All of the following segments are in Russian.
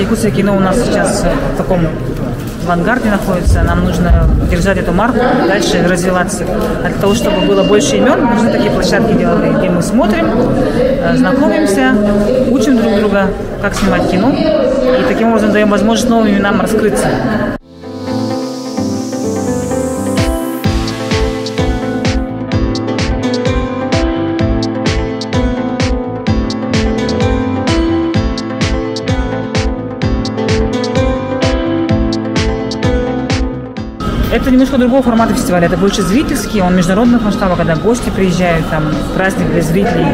Якутское кино у нас сейчас в таком авангарде находится, нам нужно держать эту марку, дальше развиваться. А для того, чтобы было больше имен, нужны такие площадки делать, где мы смотрим, знакомимся, учим друг друга, как снимать кино, и таким образом даем возможность новым именам раскрыться. Это немножко другого формата фестиваля, это больше зрительский, он международных масштабов, когда гости приезжают, там, праздник для зрителей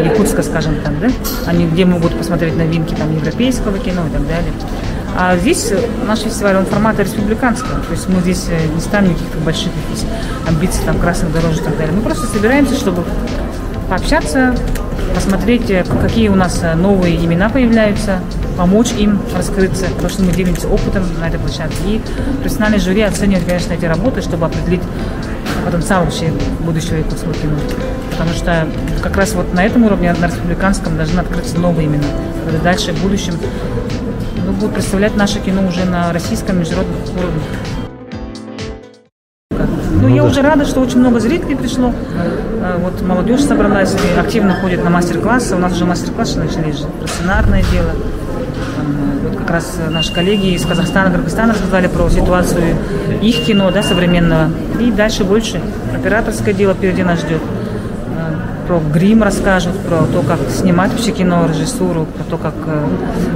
Якутска, скажем так, да, они где могут посмотреть новинки там европейского кино и так далее. А здесь наш фестиваль, он формата республиканского, то есть мы здесь не ставим никаких больших амбиций, там, красных дорожек и так далее. Мы просто собираемся, чтобы пообщаться, посмотреть, какие у нас новые имена появляются, помочь им раскрыться, потому что мы делимся опытом на этой площадке. И профессиональное жюри оценивает, конечно, эти работы, чтобы определить потенциал вообще будущего якутского кино. Потому что как раз вот на этом уровне, на республиканском, должны открыться новые имена, которые дальше в будущем будут представлять наше кино уже на российском международном уровне. Ну, я уже рада, что очень много зрителей пришло. Вот молодежь собралась и активно ходит на мастер-классы. У нас уже мастер-классы начались, про сценарное дело. Вот как раз наши коллеги из Казахстана, Кыргызстана рассказали про ситуацию их кино, да, современного. И дальше больше. Операторское дело впереди нас ждет. Про грим расскажут, про то, как снимать вообще кино, режиссуру, про то, как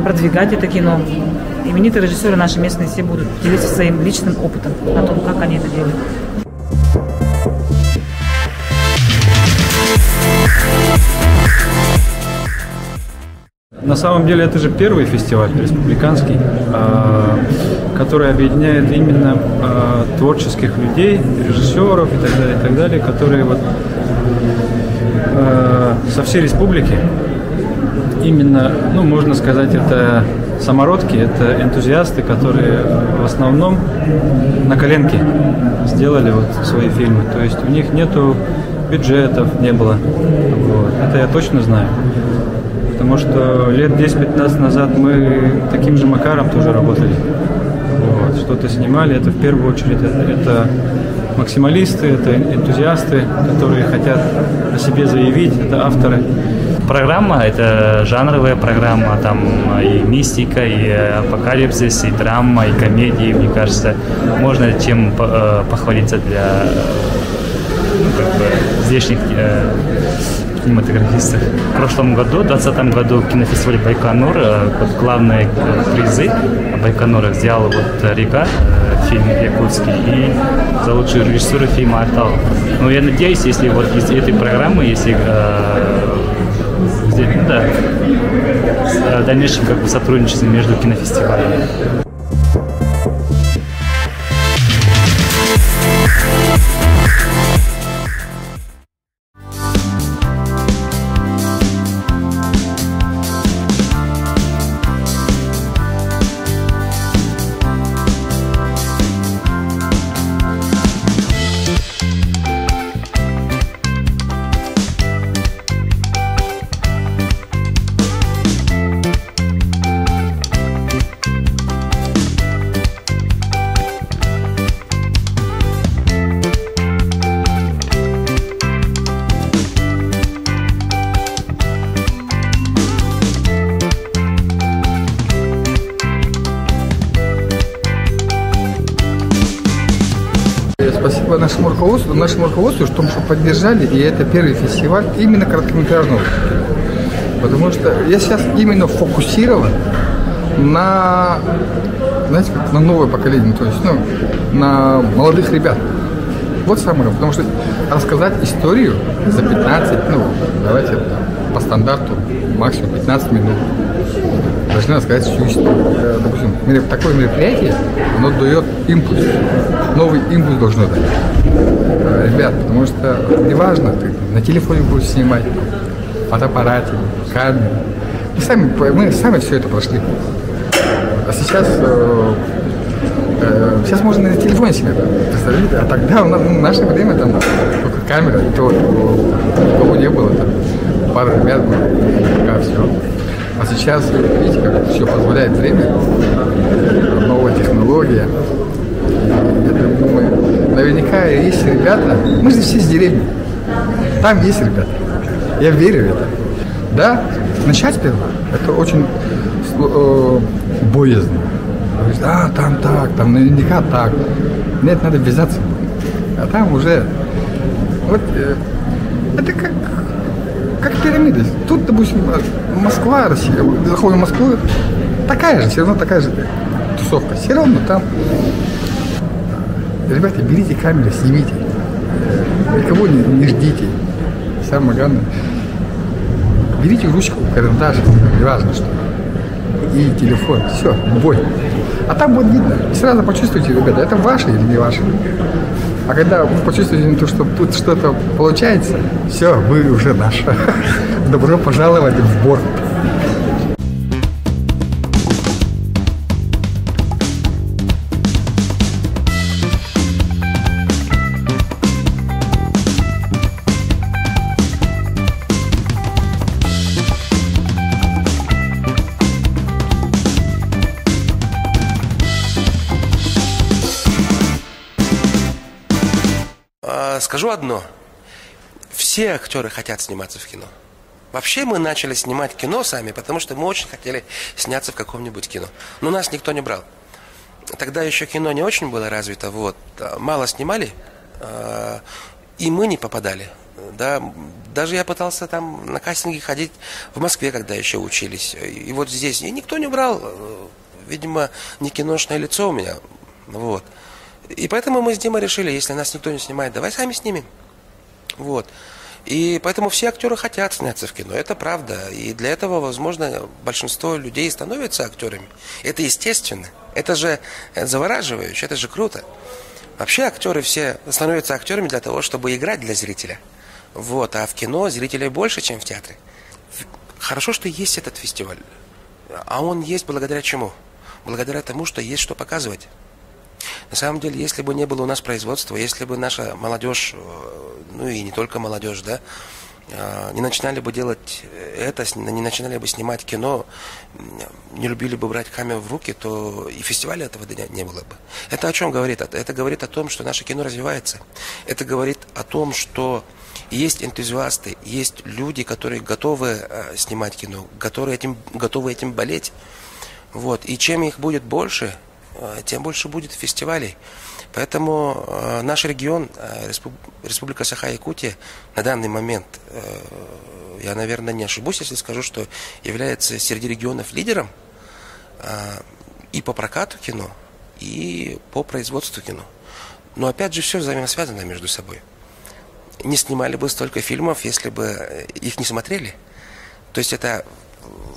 продвигать это кино. Именитые режиссеры наши местные все будут делиться своим личным опытом о том, как они это делают. На самом деле это же первый фестиваль республиканский, который объединяет именно творческих людей, режиссеров и так далее, которые вот со всей республики именно, ну, можно сказать, это самородки, это энтузиасты, которые в основном на коленке сделали вот свои фильмы. То есть у них нету бюджетов, не было. Вот. Это я точно знаю. Потому что лет 10-15 назад мы таким же макаром тоже работали. Вот. Что-то снимали. Это в первую очередь это максималисты, это энтузиасты, которые хотят о себе заявить, это авторы. Программа – это жанровая программа, там и мистика, и апокалипсис, и драма, и комедии, мне кажется. Можно чем похвалиться для здешних кинематографистов. В прошлом году, в 2020 году, в кинофестивале Байконур главные призы Байконура взял вот «Река», фильм якутский, и за лучшую режиссуру фильма «Артал». Но я надеюсь, если вот из этой программы, если в дальнейшем как бы сотрудничестве между кинофестивалями. Спасибо нашему руководству, что поддержали, и это первый фестиваль именно короткометражного. Потому что я сейчас именно фокусирован на, знаете, на новое поколение, то есть, ну, на молодых ребят. Вот самое, потому что рассказать историю за 15, ну, давайте по стандарту максимум 15 минут. Должны рассказать всю историю. Допустим, такое мероприятие, оно дает импульс. Новый импульс должно дать. Ребят, потому что неважно, ты на телефоне будешь снимать, фотоаппарате, камеру. Мы сами все это прошли. А сейчас можно на телефоне снимать. Представляете? А тогда в наше время там только камера, и то, кого не было, там пара ребят было, пока все. А сейчас, видите, как все позволяет время, новая технология. Я думаю, наверняка есть ребята, мы же все с деревни, там есть ребята, я верю в это. Да, начать первое, это очень боязно. Говорит, там так, там наверняка так. Нет, надо ввязаться. А там уже, вот, это как пирамида. Тут, допустим, Москва, Россия, заходим в Москву, такая же, все равно такая же тусовка. Все равно там, ребята, берите камеры, снимите. Никого не ждите. Самое главное, берите ручку, карандаш, не важно что. И телефон, все, бой. А там будет видно. Сразу почувствуйте, ребята, это ваше или не ваше. А когда вы почувствуете, что тут что-то получается, все, вы уже наши. Добро пожаловать в борт. Скажу одно. Все актеры хотят сниматься в кино. Вообще мы начали снимать кино сами, потому что мы очень хотели сняться в каком-нибудь кино. Но нас никто не брал. Тогда еще кино не очень было развито. Вот. Мало снимали, и мы не попадали. Да. Даже я пытался там на кастинги ходить в Москве, когда еще учились. И вот здесь. И никто не брал. Видимо, не киношное лицо у меня. Вот. И поэтому мы с Димой решили, если нас никто не снимает, давай сами снимем. Вот. И поэтому все актеры хотят сняться в кино, это правда. И для этого, возможно, большинство людей становятся актерами. Это естественно. Это же завораживающе, это же круто. Вообще актеры все становятся актерами для того, чтобы играть для зрителя. Вот. А в кино зрителей больше, чем в театре. Хорошо, что есть этот фестиваль. А он есть благодаря чему? Благодаря тому, что есть что показывать. На самом деле, если бы не было у нас производства, если бы наша молодежь, ну и не только молодежь, да, не начинали бы делать это, не начинали бы снимать кино, не любили бы брать камеру в руки, то и фестиваля этого не было бы. Это о чем говорит? Это говорит о том, что наше кино развивается. Это говорит о том, что есть энтузиасты, есть люди, которые готовы снимать кино, готовы этим болеть. Вот. И чем их будет больше, тем больше будет фестивалей. Поэтому наш регион, Республика Саха-Якутия, на данный момент, я, наверное, не ошибусь, если скажу, что является среди регионов лидером и по прокату кино, и по производству кино. Но опять же, все взаимосвязано между собой. Не снимали бы столько фильмов, если бы их не смотрели. То есть это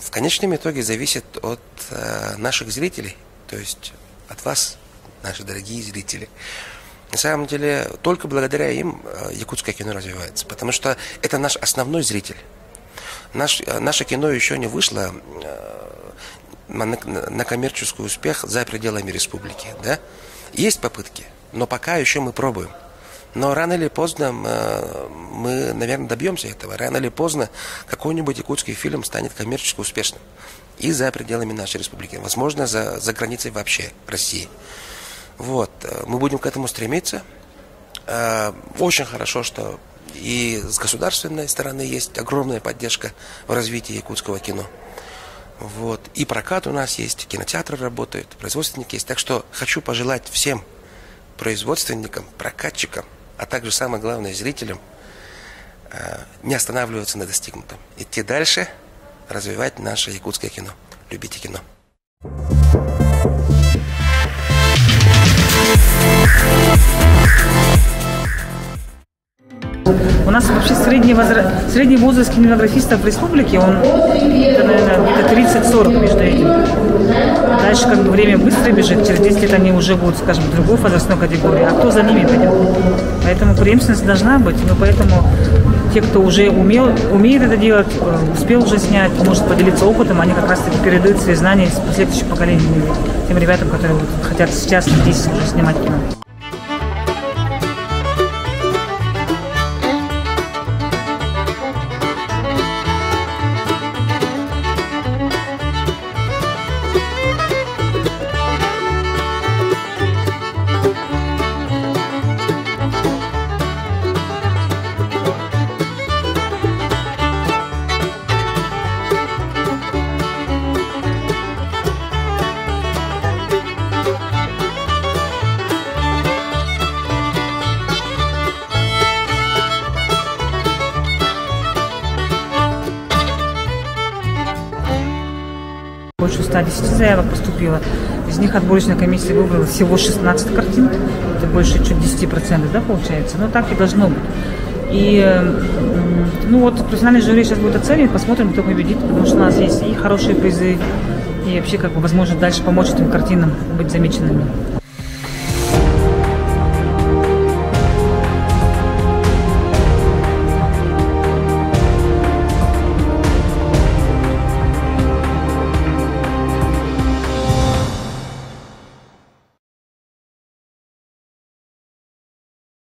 в конечном итоге зависит от наших зрителей, то есть от вас, наши дорогие зрители. На самом деле, только благодаря им якутское кино развивается, потому что это наш основной зритель. Наше кино еще не вышло на коммерческий успех за пределами республики. Да? Есть попытки, но пока еще мы пробуем. Но рано или поздно мы, наверное, добьемся этого. Рано или поздно какой-нибудь якутский фильм станет коммерчески успешным. И за пределами нашей республики. Возможно, за границей вообще России. Вот. Мы будем к этому стремиться. Очень хорошо, что и с государственной стороны есть огромная поддержка в развитии якутского кино. Вот. И прокат у нас есть, кинотеатры работают, производственники есть. Так что хочу пожелать всем производственникам, прокатчикам, а также, самое главное, зрителям не останавливаться на достигнутом. Идти дальше, развивать наше якутское кино. Любите кино. У нас вообще средний возраст кинематографистов в республике, он, это, наверное, где-то 30-40 между этим. Дальше как бы время быстро бежит, через 10 лет они уже будут, скажем, в другой возрастной категории, а кто за ними пойдет? Поэтому преемственность должна быть, но поэтому те, кто уже умеет это делать, успел уже снять, может поделиться опытом, они как раз-таки передают свои знания с последующим поколением, тем ребятам, которые вот хотят сейчас, здесь уже снимать кино. 110 заявок поступило. Из них отборочная комиссия выбрала всего 16 картин. Это больше чуть 10%, да, получается? Но так и должно быть. И, ну вот, профессиональный жюри сейчас будет оценивать, посмотрим, кто победит, потому что у нас есть и хорошие призы, и вообще, как бы, возможно, дальше помочь этим картинам быть замеченными.